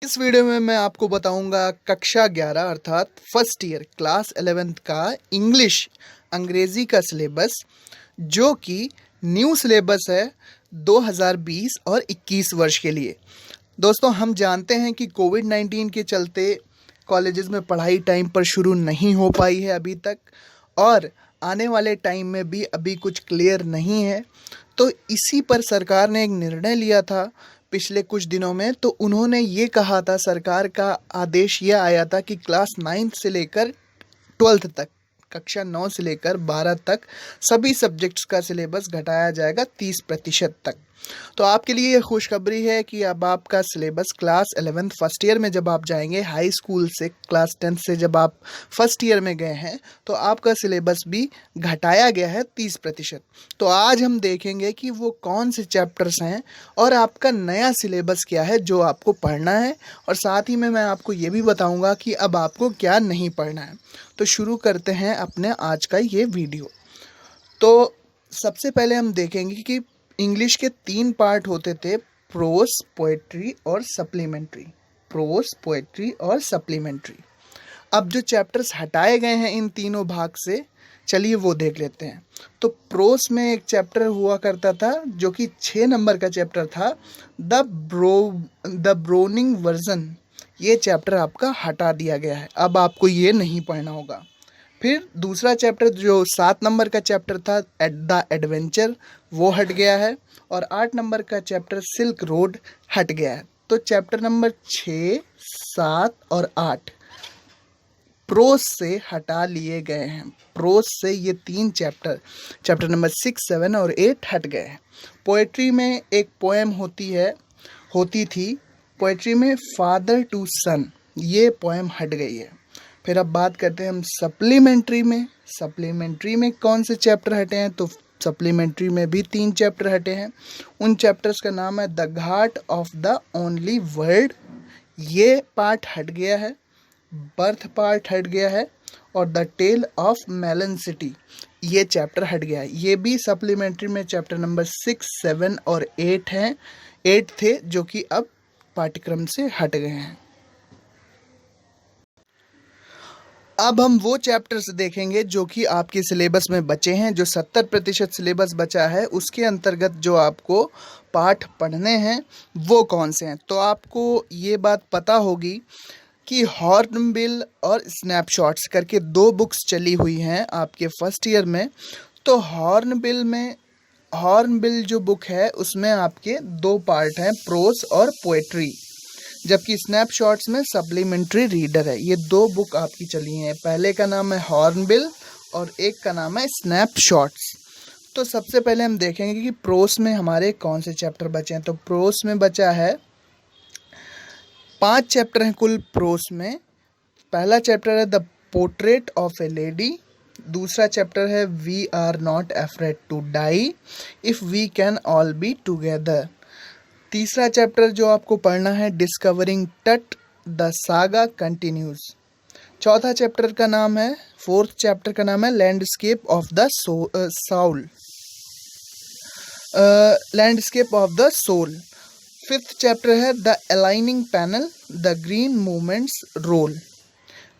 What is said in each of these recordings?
इस वीडियो में मैं आपको बताऊंगा कक्षा 11 अर्थात फर्स्ट ईयर क्लास 11th का इंग्लिश अंग्रेज़ी का सिलेबस, जो कि न्यू सिलेबस है 2020 और 21 वर्ष के लिए। दोस्तों, हम जानते हैं कि कोविड-19 के चलते कॉलेजेस में पढ़ाई टाइम पर शुरू नहीं हो पाई है अभी तक, और आने वाले टाइम में भी अभी कुछ क्लियर नहीं है। तो इसी पर सरकार ने एक निर्णय लिया था पिछले कुछ दिनों में। तो उन्होंने ये कहा था, सरकार का आदेश ये आया था कि क्लास 9th से लेकर 12th तक, कक्षा 9 से लेकर 12 तक सभी सब्जेक्ट्स का सिलेबस घटाया जाएगा 30% तक। तो आपके लिए ये खुशखबरी है कि अब आपका syllabus class 11th first year में जब आप जाएंगे, हाई स्कूल से क्लास 10th से जब आप फर्स्ट ईयर में गए हैं, तो आपका सिलेबस भी घटाया गया है 30%। तो आज हम देखेंगे कि वो कौन से चैप्टर्स हैं और आपका नया सिलेबस क्या है जो आपको पढ़ना है, और साथ ही में मैं आपको ये भी बताऊंगा कि अब आपको क्या नहीं पढ़ना है। तो शुरू करते हैं अपने आज का ये वीडियो। तो सबसे पहले हम देखेंगे कि इंग्लिश के 3 पार्ट होते थे, प्रोस, पोएट्री और सप्लीमेंट्री। प्रोस, पोएट्री और सप्लीमेंट्री। अब जो चैप्टर्स हटाए गए हैं इन तीनों भाग से, चलिए वो देख लेते हैं। तो प्रोस में एक चैप्टर हुआ करता था जो कि 6 नंबर का चैप्टर था, द ब्रोनिंग वर्जन। ये चैप्टर आपका हटा दिया गया है, अब आपको ये नहीं पढ़ना होगा। फिर दूसरा चैप्टर जो 7 नंबर का चैप्टर था, द एडवेंचर, वो हट गया है, और 8 नंबर का चैप्टर सिल्क रोड हट गया है। तो चैप्टर नंबर 6, 7 और 8 प्रोस से हटा लिए गए हैं। प्रोस से ये 3 चैप्टर नंबर 6, 7 और 8 हट गए हैं। पोएट्री में एक पोएम होती थी पोएट्री में, फादर टू सन, ये पोएम हट गई है। फिर अब बात करते हैं हम सप्लीमेंट्री में। सप्लीमेंट्री में कौन से चैप्टर हटे हैं? तो सप्लीमेंट्री में भी 3 चैप्टर हटे हैं। उन चैप्टर्स का नाम है the Ghat of the only world, ये पार्ट हट गया है। बर्थ पार्ट हट गया है, और the tale of Melon City, ये चैप्टर हट गया है। ये भी सप्लीमेंट्री में चैप्टर नंबर 6, 7 और 8 हैं। 8 थे जो कि अब पाठ्यक्रम से हट गए हैं। अब हम वो चैप्टर्स देखेंगे जो कि आपके सिलेबस में बचे हैं। जो 70% सिलेबस बचा है, उसके अंतर्गत जो आपको पाठ पढ़ने हैं वो कौन से हैं। तो आपको ये बात पता होगी कि हॉर्नबिल और स्नैपशॉट्स करके 2 बुक्स चली हुई हैं आपके फर्स्ट ईयर में। तो हॉर्नबिल जो बुक है उसमें आपके 2 पार्ट हैं, प्रोस और पोएट्री, जबकि स्नैपशॉट्स में सप्लीमेंट्री रीडर है। ये 2 बुक आपकी चली हैं। पहले का नाम है हॉर्नबिल और एक का नाम है स्नैपशॉट्स। तो सबसे पहले हम देखेंगे कि प्रोस में हमारे कौन से चैप्टर बचे हैं। तो प्रोस में बचा है 5 चैप्टर हैं कुल प्रोस में। पहला चैप्टर है the portrait of a lady. दूसरा चैप्टर है we are not afraid to die if we can all be together. तीसरा चैप्टर जो आपको पढ़ना है, discovering Tut, the saga continues. चौथा चैप्टर का नाम है, 4th चैप्टर का नाम है landscape of the soul. 5th chapter है the ailing planet, the green movement's role.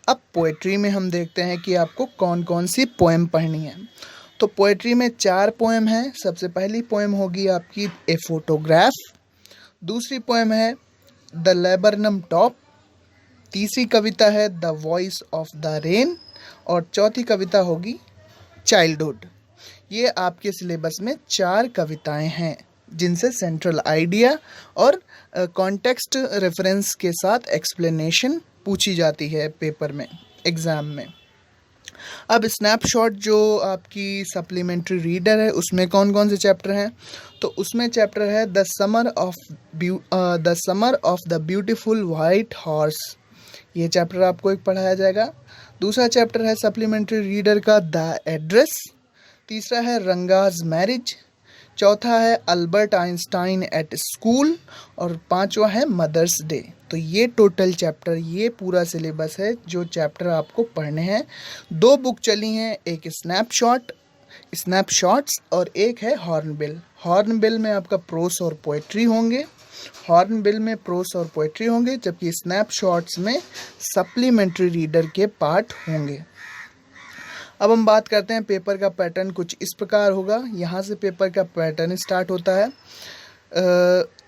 अब पोएट्री में हम देखते हैं कि आपको कौन कौन सी पोएम पढ़नी है। तो पोएट्री में 4 पोएम हैं। सबसे पहली पोएम होगी आपकी ए फोटोग्राफ, दूसरी पोएम है द लेबरनम टॉप, तीसरी कविता है the voice of the rain, और चौथी कविता होगी चाइल्डहुड। ये आपके सिलेबस में 4 कविताएं हैं जिनसे सेंट्रल आइडिया और कॉन्टेक्स्ट रेफरेंस के साथ एक्सप्लेनेशन पूछी जाती है पेपर में, एग्ज़ाम में। अब स्नैपशॉट जो आपकी सप्लीमेंट्री रीडर है, उसमें कौन कौन से चैप्टर हैं? तो उसमें चैप्टर है the summer of the beautiful white horse, ये चैप्टर आपको एक पढ़ाया जाएगा। दूसरा चैप्टर है सप्लीमेंट्री रीडर का द एड्रेस। तीसरा है रंगाज मैरिज। चौथा है अल्बर्ट आइंस्टाइन एट स्कूल, और 5वां है मदर्स डे। तो ये टोटल चैप्टर, ये पूरा सिलेबस है जो चैप्टर आपको पढ़ने हैं। 2 बुक चली हैं, एक स्नैपशॉट्स और एक है हॉर्नबिल। हॉर्नबिल में आपका प्रोस और पोएट्री होंगे, हॉर्नबिल में प्रोस और पोएट्री होंगे, जबकि स्नैपशॉट्स में सप्लीमेंट्री रीडर के पार्ट होंगे। अब हम बात करते हैं पेपर का पैटर्न कुछ इस प्रकार होगा। यहाँ से पेपर का पैटर्न स्टार्ट होता है।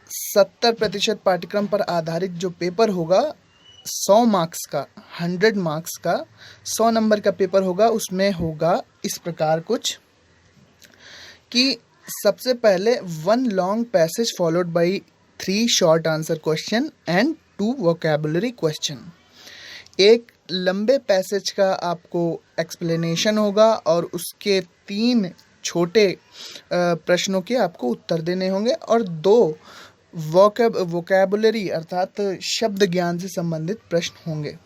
70% पाठ्यक्रम पर आधारित जो पेपर होगा 100 मार्क्स का, 100 मार्क्स का 100 नंबर का पेपर होगा। उसमें होगा इस प्रकार कुछ कि सबसे पहले 1 long passage followed by 3 short answer question and 2 vocabulary question. एक लंबे पैसेज का आपको एक्सप्लेनेशन होगा और उसके 3 छोटे प्रश्नों के आपको उत्तर देने होंगे और 2 वोकैबुलरी अर्थात शब्द ज्ञान से संबंधित प्रश्न होंगे।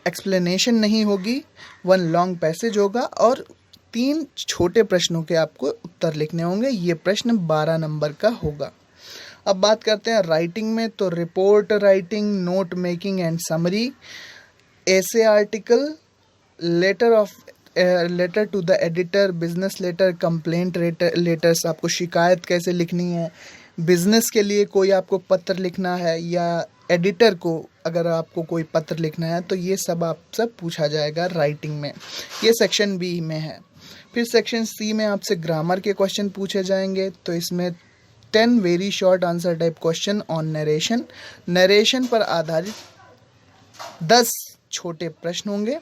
एक्सप्लेनेशन नहीं होगी, 1 लॉन्ग पैसेज होगा और 3 छोटे प्रश्नों के आपको उत्तर लिखने होंगे। ये प्रश्न 12 नंबर का होगा। अब बात करते हैं राइटिंग में, तो report writing, note making and summary, essay article, letter to the editor, business letter, complaint letters, आपको शिकायत कैसे लिखनी है, बिजनेस के लिए कोई आपको पत्र लिखना है या एडिटर को अगर आपको कोई पत्र लिखना है, तो ये सब आपसे पूछा जाएगा राइटिंग में। ये सेक्शन बी में है। फिर सेक्शन सी में आपसे ग्रामर के क्वेश्चन पूछे जाएंगे, तो इसमें 10 very short answer type question on narration, narration पर आधारित 10 छोटे प्रश्न होंगे।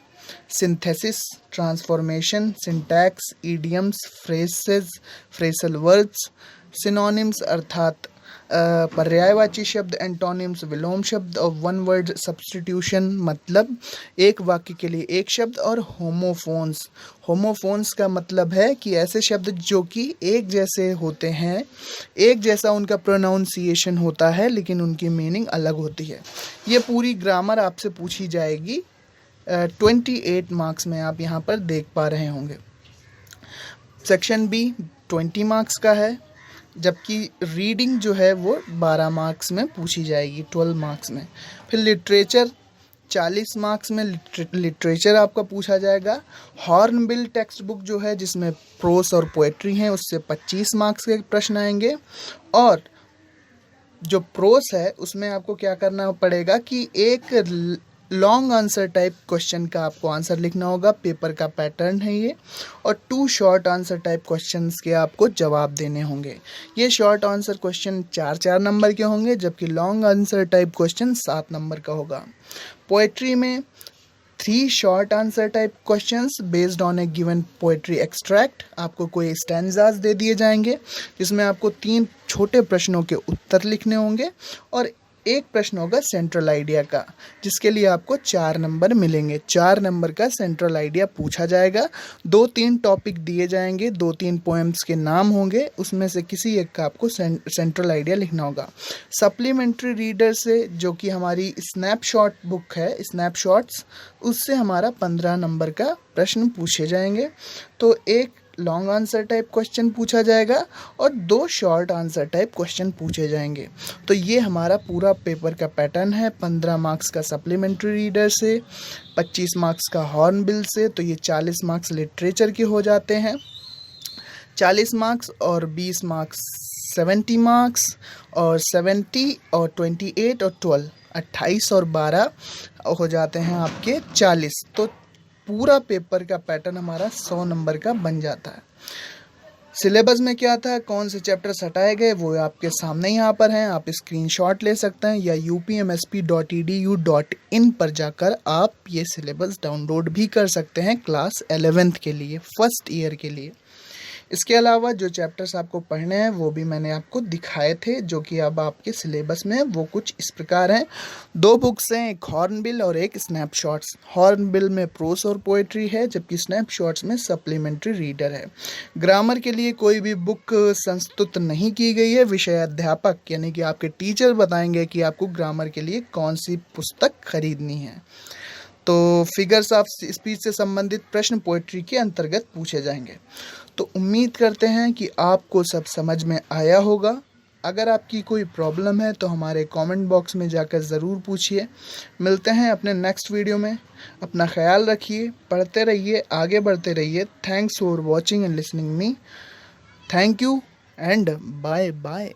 Synthesis, transformation, syntax, idioms, phrases, phrasal words, synonyms अर्थात पर्यायवाची शब्द, एंटोनिम्स विलोम शब्द और 1 वर्ड सब्स्टिट्यूशन मतलब एक वाक्य के लिए एक शब्द, और होमोफोन्स। होमोफोन्स का मतलब है कि ऐसे शब्द जो कि एक जैसे होते हैं, एक जैसा उनका प्रोनाउंसिएशन होता है लेकिन उनकी मीनिंग अलग होती है। ये पूरी ग्रामर आपसे पूछी जाएगी 28 मार्क्स में, आप यहाँ पर देख पा रहे होंगे। सेक्शन बी 20 मार्क्स का है, जबकि रीडिंग जो है वो 12 मार्क्स में पूछी जाएगी, 12 मार्क्स में। फिर लिटरेचर 40 मार्क्स में लिटरेचर आपका पूछा जाएगा। हॉर्नबिल टेक्स्ट बुक जो है जिसमें प्रोस और पोएट्री हैं, उससे 25 मार्क्स के प्रश्न आएंगे। और जो प्रोस है उसमें आपको क्या करना पड़ेगा कि एक लॉन्ग आंसर टाइप क्वेश्चन का आपको आंसर लिखना होगा, पेपर का पैटर्न है ये, और 2 शॉर्ट आंसर टाइप क्वेश्चंस के आपको जवाब देने होंगे। ये शॉर्ट आंसर क्वेश्चन 4-4 नंबर के होंगे, जबकि long answer type question 7 number का होगा। पोएट्री में 3 short answer type questions based on A given poetry extract, आपको कोई स्टैंजास दे दिए जाएंगे जिसमें आपको 3 छोटे प्रश्नों के उत्तर लिखने होंगे और एक प्रश्न होगा सेंट्रल आइडिया का, जिसके लिए आपको 4 नंबर मिलेंगे। 4 नंबर का सेंट्रल आइडिया पूछा जाएगा। 2-3 टॉपिक दिए जाएंगे, 2-3 पोएम्स के नाम होंगे, उसमें से किसी एक का आपको सेंट्रल आइडिया लिखना होगा। सप्लीमेंट्री रीडर से, जो कि हमारी स्नैपशॉट बुक है, स्नैपशॉट्स, उससे हमारा 15 नंबर का प्रश्न पूछे जाएंगे। तो एक लॉन्ग आंसर टाइप क्वेश्चन पूछा जाएगा और 2 शॉर्ट आंसर टाइप क्वेश्चन पूछे जाएंगे। तो ये हमारा पूरा पेपर का पैटर्न है। 15 मार्क्स का सप्लीमेंट्री रीडर से, 25 मार्क्स का हॉर्नबिल से, तो ये 40 मार्क्स लिटरेचर के हो जाते हैं। 40 मार्क्स और 20 मार्क्स 70 मार्क्स, और 70 और 28 और 12 28 और 12 हो जाते हैं आपके 40। तो पूरा पेपर का पैटर्न हमारा 100 नंबर का बन जाता है। सिलेबस में क्या था, कौन से चैप्टर्स हटाए गए, वो आपके सामने यहाँ पर हैं। आप स्क्रीनशॉट ले सकते हैं या upmsp.edu.in पर जाकर आप ये सिलेबस डाउनलोड भी कर सकते हैं क्लास 11th के लिए, फर्स्ट ईयर के लिए। इसके अलावा जो चैप्टर्स आपको पढ़ने हैं वो भी मैंने आपको दिखाए थे, जो कि अब आपके सिलेबस में वो कुछ इस प्रकार हैं। 2 बुक्स हैं, एक हॉर्नबिल और एक स्नैपशॉट्स। हॉर्नबिल में प्रोस और पोएट्री है, जबकि स्नैपशॉट्स में सप्लीमेंट्री रीडर है। ग्रामर के लिए कोई भी बुक संस्तुत नहीं की गई है। विषय अध्यापक यानी कि आपके टीचर बताएंगे कि आपको ग्रामर के लिए कौन सी पुस्तक खरीदनी है। तो फिगर्स ऑफ स्पीच से संबंधित प्रश्न पोएट्री के अंतर्गत पूछे जाएंगे। तो उम्मीद करते हैं कि आपको सब समझ में आया होगा। अगर आपकी कोई प्रॉब्लम है तो हमारे कमेंट बॉक्स में जाकर ज़रूर पूछिए। मिलते हैं अपने नेक्स्ट वीडियो में। अपना ख्याल रखिए, पढ़ते रहिए, आगे बढ़ते रहिए। Thanks for watching and listening me. Thank you and bye bye.